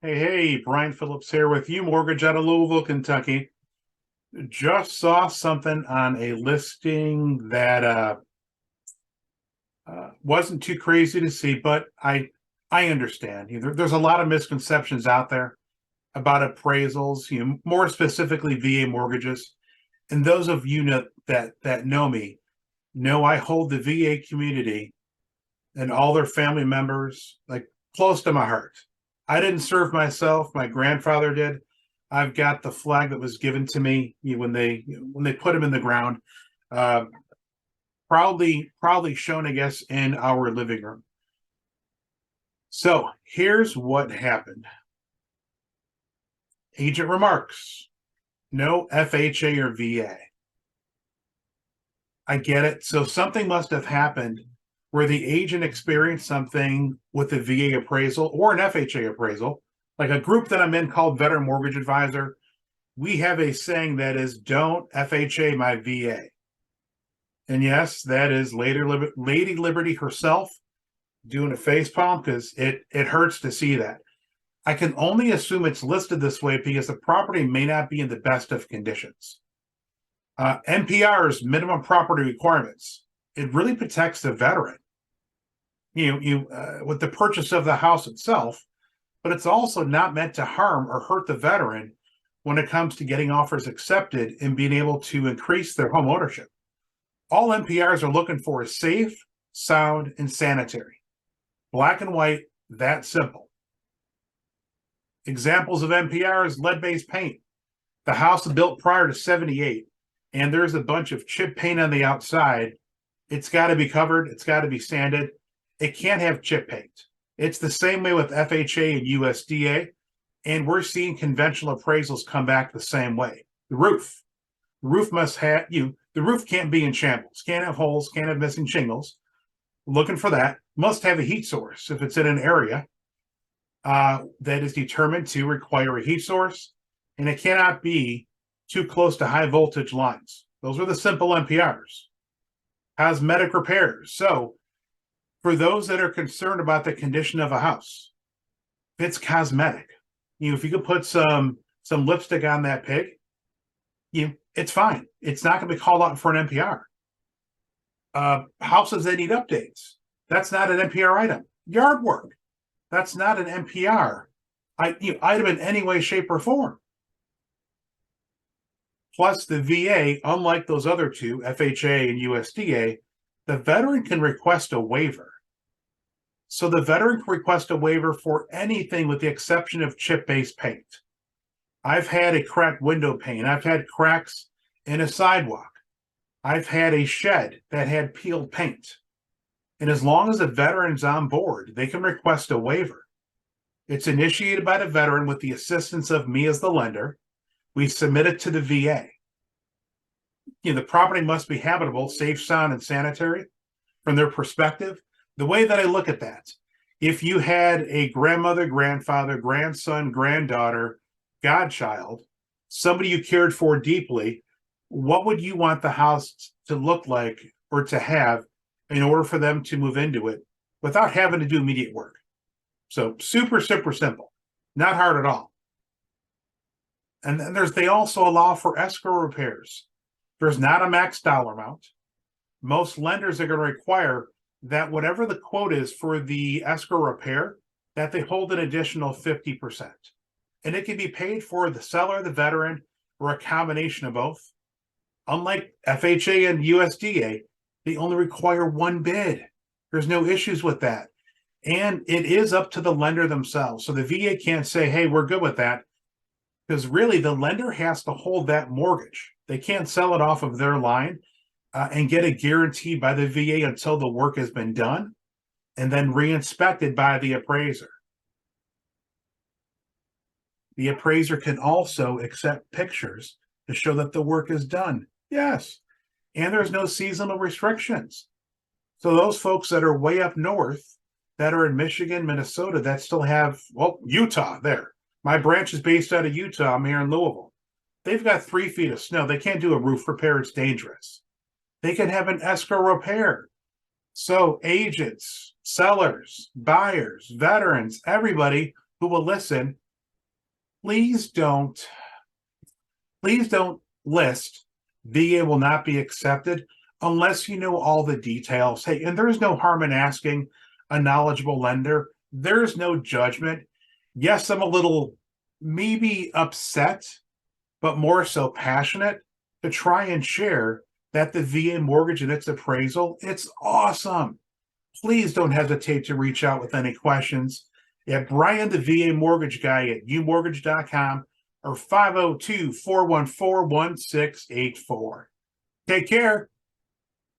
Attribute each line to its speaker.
Speaker 1: Hey, Brian Phillips here with you, Mortgage out of Louisville, Kentucky. Just saw something on a listing that wasn't too crazy to see, but I understand. There's a lot of misconceptions out there about appraisals, more specifically VA mortgages. And those of you that know me know I hold the VA community and all their family members like close to my heart. I didn't serve myself; my grandfather did. I've got the flag that was given to me when they put him in the ground. Uh, proudly shown, I guess, in our living room. So here's what happened. Agent remarks: no FHA or VA. I get it. So something must have happened where the agent experienced something with a VA appraisal or an FHA appraisal, like a group that I'm in called Veteran Mortgage Advisor. We have a saying that is, don't FHA my VA. And yes, that is Lady Liberty herself doing a face palm because it hurts to see that. I can only assume it's listed this way because the property may not be in the best of conditions. NPR's minimum property requirements, it really protects the veteran. You with the purchase of the house itself, but it's also not meant to harm or hurt the veteran when it comes to getting offers accepted and being able to increase their home ownership. All NPRs are looking for is safe, sound, and sanitary. Black and white, that simple. Examples of NPRs: lead-based paint. The house is built prior to 78, and there's a bunch of chip paint on the outside. It's got to be covered. It's got to be sanded. It can't have chip paint. It's the same way with FHA and USDA, and we're seeing conventional appraisals come back the same way. The roof must have the roof can't be in shambles, can't have holes, can't have missing shingles. Looking for that. Must have a heat source if it's in an area that is determined to require a heat source, and it cannot be too close to high voltage lines. Those are the simple NPRs. Cosmetic repairs. So for those that are concerned about the condition of a house, if it's cosmetic, if you could put some lipstick on that pig, it's fine. It's not going to be called out for an NPR. Houses that need updates, that's not an NPR item. Yard work, that's not an NPR item in any way, shape, or form. Plus, the VA, unlike those other two, FHA and USDA, the veteran can request a waiver. So the veteran can request a waiver for anything with the exception of chip-based paint. I've had a cracked window pane. I've had cracks in a sidewalk. I've had a shed that had peeled paint. And as long as the veteran's on board, they can request a waiver. It's initiated by the veteran with the assistance of me as the lender. We submit it to the VA. The property must be habitable, safe, sound, and sanitary from their perspective. The way that I look at that, if you had a grandmother, grandfather, grandson, granddaughter, godchild, somebody you cared for deeply, what would you want the house to look like or to have in order for them to move into it without having to do immediate work? So super, super simple, not hard at all. And then they also allow for escrow repairs. There's not a max dollar amount. Most lenders are going to require that whatever the quote is for the escrow repair, that they hold an additional 50%. And it can be paid for the seller, the veteran, or a combination of both. Unlike FHA and USDA, they only require one bid. There's no issues with that. And it is up to the lender themselves. So the VA can't say, hey, we're good with that, because really the lender has to hold that mortgage. They can't sell it off of their line and get it guaranteed by the VA until the work has been done and then re-inspected by the appraiser. The appraiser can also accept pictures to show that the work is done. Yes. And there's no seasonal restrictions. So those folks that are way up north, that are in Michigan, Minnesota, that still have, Utah there. My branch is based out of Utah. I'm here in Louisville. They've got 3 feet of snow. They can't do a roof repair. It's dangerous. They can have an escrow repair. So agents, sellers, buyers, veterans, everybody who will listen, please don't list VA will not be accepted unless you know all the details. Hey, and there's no harm in asking a knowledgeable lender. There's no judgment. Yes, I'm a little maybe upset, but more so passionate to try and share that the VA mortgage and its appraisal, it's awesome. Please don't hesitate to reach out with any questions at Brian, the VA mortgage guy at umortgage.com or 502-414-1684. Take care.